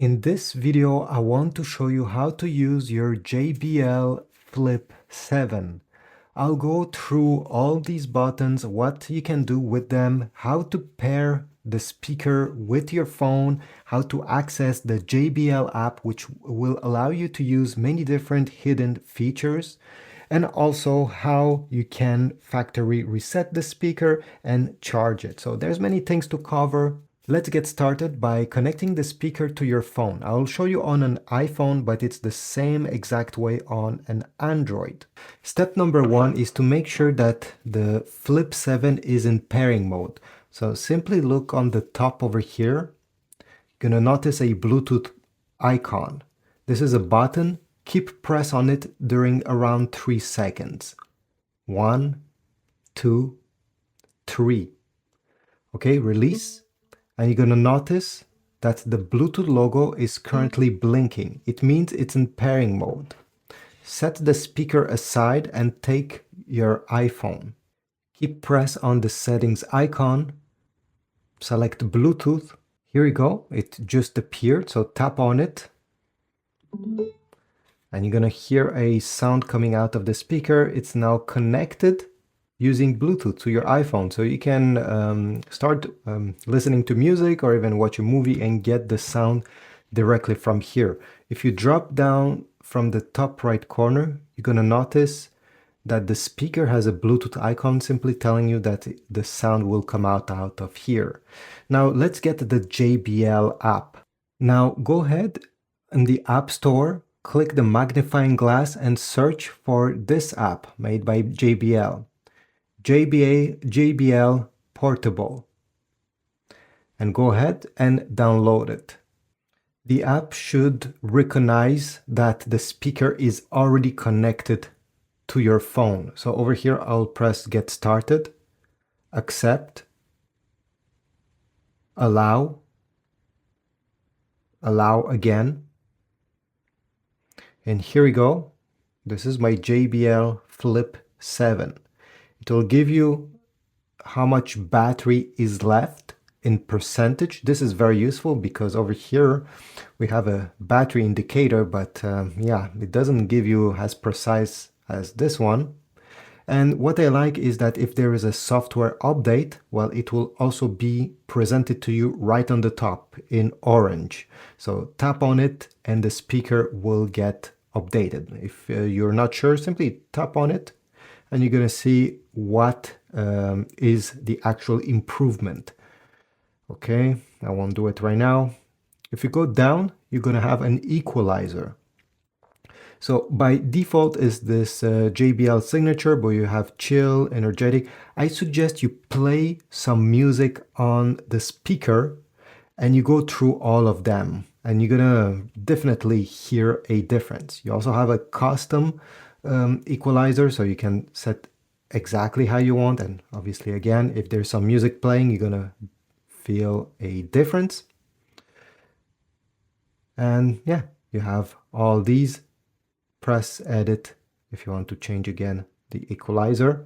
In this video, I want to show you how to use your JBL Flip 7. I'll go through all these buttons, what you can do with them, how to pair the speaker with your phone, how to access the JBL app, which will allow you to use many different hidden features, and also how you can factory reset the speaker and charge it. So there's many things to cover. Let's get started by connecting the speaker to your phone. I'll show you on an iPhone, but it's the same exact way on an Android. Step number one is to make sure that the Flip 7 is in pairing mode. So simply look on the top over here. You're gonna notice a Bluetooth icon. This is a button. Keep press on it during around 3 seconds. 1, 2, 3. Okay, release. And you're gonna notice that the Bluetooth logo is currently blinking. It means it's in pairing mode. Set the speaker aside and take your iPhone. Keep press on the settings icon. Select Bluetooth. Here you go. It just appeared, so tap on it. And you're gonna hear a sound coming out of the speaker. It's now connected using Bluetooth to your iPhone. So you can start listening to music or even watch a movie and get the sound directly from here. If you drop down from the top right corner, you're gonna notice that the speaker has a Bluetooth icon simply telling you that the sound will come out of here. Now let's get the JBL app. Now go ahead in the App Store, click the magnifying glass and search for this app made by JBL. JBL Portable, and go ahead and download it. The app should recognize that the speaker is already connected to your phone. So over here, I'll press Get Started, Accept, Allow again. And here we go. This is my JBL Flip 7. It will give you how much battery is left in percentage. This is very useful because over here we have a battery indicator, but yeah, it doesn't give you as precise as this one. And what I like is that if there is a software update, well, it will also be presented to you right on the top in orange. So tap on it and the speaker will get updated. If you're not sure, simply tap on it and you're going to see what is the actual improvement. Okay, I won't do it right now. If you go down, you're going to have an equalizer. So by default is this JBL signature, but you have chill, energetic. I suggest you play some music on the speaker and you go through all of them and you're gonna definitely hear a difference. You also have a custom equalizer, so you can set exactly how you want, and obviously again, if there's some music playing, you're gonna feel a difference. And yeah, you have all these. Press edit if you want to change again the equalizer.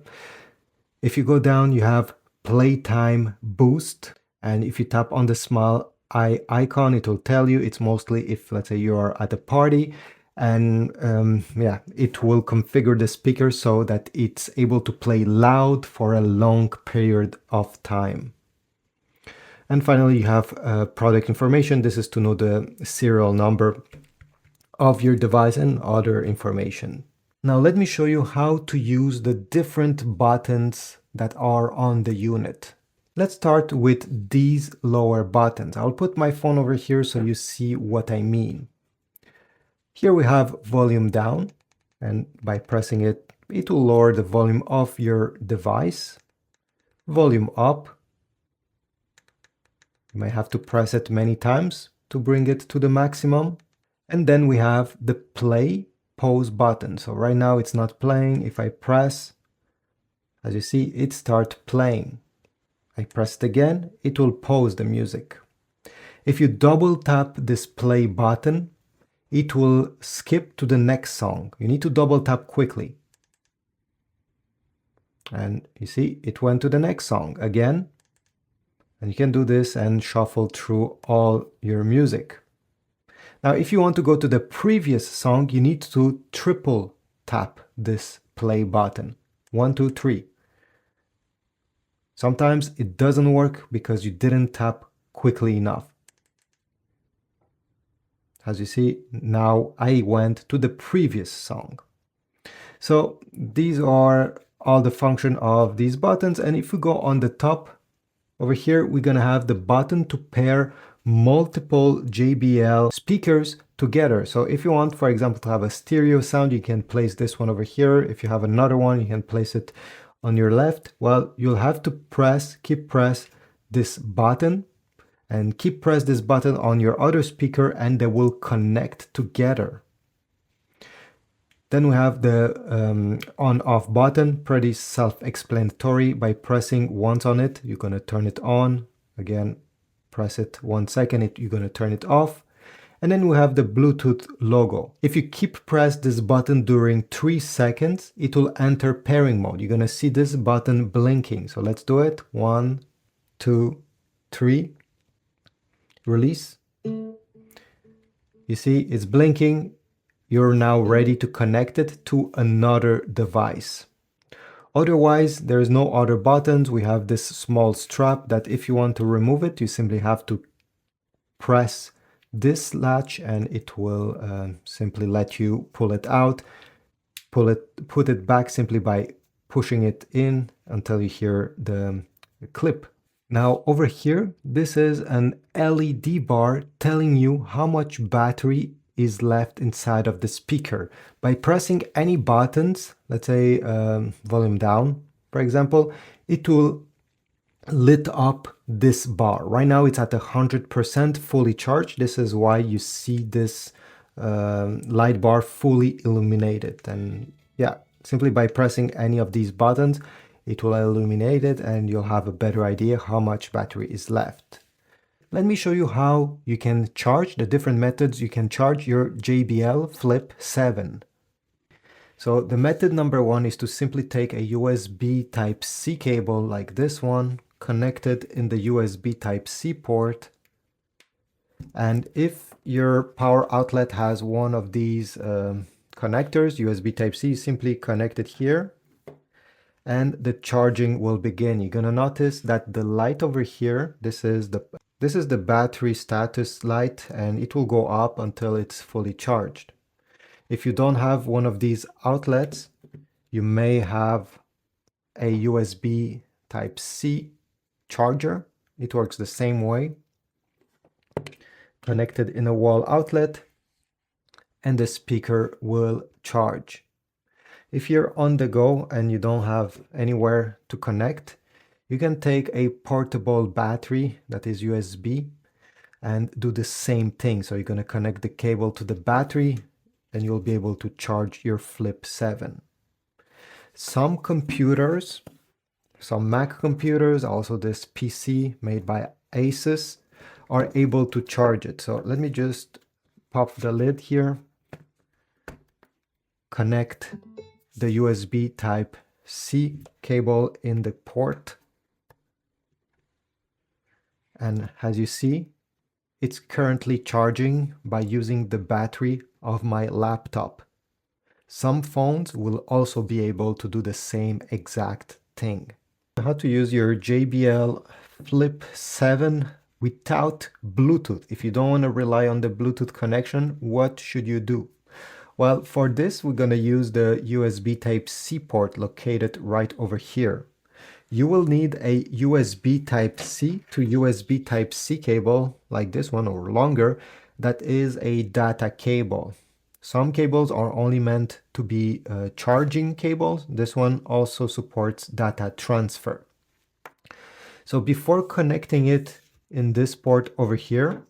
If you go down, you have playtime boost, and if you tap on the small eye icon, it will tell you it's mostly if, let's say, you are at a party, and yeah, it will configure the speaker so that it's able to play loud for a long period of time. And finally, you have product information. This is to know the serial number of your device and other information. Now let me show you how to use the different buttons that are on the unit. Let's start with these lower buttons. I'll put my phone over here so you see what I mean. Here we have volume down, and by pressing it, it will lower the volume of your device. Volume up. You might have to press it many times to bring it to the maximum. And then we have the play pause button. So right now it's not playing. If I press, as you see, it starts playing. I press it again, it will pause the music. If you double tap this play button, it will skip to the next song. You need to double tap quickly. And you see, it went to the next song again. And you can do this and shuffle through all your music. Now, if you want to go to the previous song, you need to triple tap this play button. 1, 2, 3. Sometimes it doesn't work because you didn't tap quickly enough. As you see, now I went to the previous song. So these are all the function of these buttons. And if we go on the top over here, we're going to have the button to pair multiple JBL speakers together. So if you want, for example, to have a stereo sound, you can place this one over here. If you have another one, you can place it on your left. Well, you'll have to keep press this button and keep press this button on your other speaker and they will connect together. Then we have the on-off button, pretty self-explanatory. By pressing once on it, you're going to turn it on. Again, press it 1 second, you're going to turn it off. And then we have the Bluetooth logo. If you keep press this button during 3 seconds, it will enter pairing mode. You're going to see this button blinking. So let's do it. 1, 2, 3. Release. You see it's blinking. You're now ready to connect it to another device. Otherwise, there's no other buttons. We have this small strap that if you want to remove it, you simply have to press this latch and it will simply let you pull it out. Put it back simply by pushing it in until you hear the clip. Now over here, this is an LED bar telling you how much battery is left inside of the speaker. By pressing any buttons, let's say volume down, for example, it will lit up this bar. Right now it's at 100% fully charged. This is why you see this light bar fully illuminated. And yeah, simply by pressing any of these buttons, it will illuminate it and you'll have a better idea how much battery is left. Let me show you how you can charge, the different methods you can charge your JBL Flip 7. So the method number one is to simply take a USB Type-C cable like this one, connect it in the USB Type-C port. And if your power outlet has one of these connectors, USB Type-C, simply connect it here and the charging will begin. You're gonna notice that the light over here, this is the battery status light and it will go up until it's fully charged. If you don't have one of these outlets, you may have a USB Type-C charger. It works the same way. Connected in a wall outlet and the speaker will charge. If you're on the go and you don't have anywhere to connect, you can take a portable battery that is USB and do the same thing. So you're going to connect the cable to the battery and you'll be able to charge your Flip 7. Some computers, some Mac computers, also this PC made by Asus, are able to charge it. So let me just pop the lid here, connect the USB Type-C cable in the port. And as you see, it's currently charging by using the battery of my laptop. Some phones will also be able to do the same exact thing. How to use your JBL Flip 7 without Bluetooth. If you don't want to rely on the Bluetooth connection, what should you do? Well, for this, we're going to use the USB Type-C port located right over here. You will need a USB Type-C to USB Type-C cable like this one or longer that is a data cable. Some cables are only meant to be charging cables. This one also supports data transfer. So before connecting it in this port over here,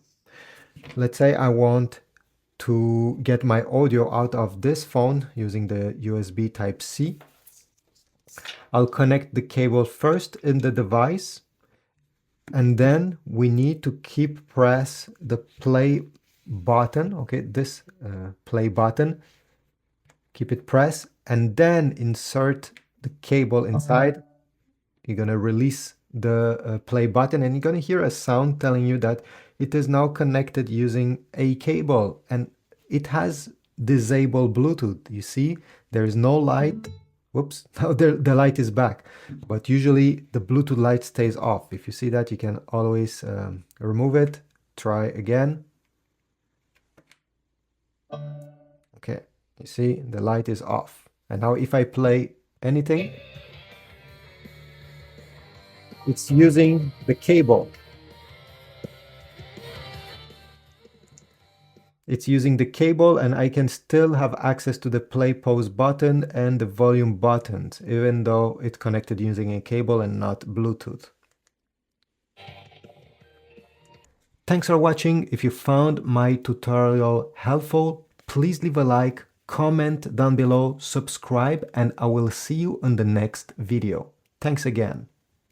let's say I want to get my audio out of this phone using the USB Type-C. I'll connect the cable first in the device and then we need to keep press the play button, okay, this play button, keep it pressed and then insert the cable inside. You're gonna release the play button and you're gonna hear a sound telling you that it is now connected using a cable, and it has disabled Bluetooth. You see, there is no light. Whoops, now the light is back. But usually the Bluetooth light stays off. If you see that, you can always remove it. Try again. Okay, you see the light is off. And now if I play anything, it's using the cable. It's using the cable, and I can still have access to the play pause button and the volume buttons, even though it's connected using a cable and not Bluetooth. Thanks for watching. If you found my tutorial helpful, please leave a like, comment down below, subscribe, and I will see you in the next video. Thanks again.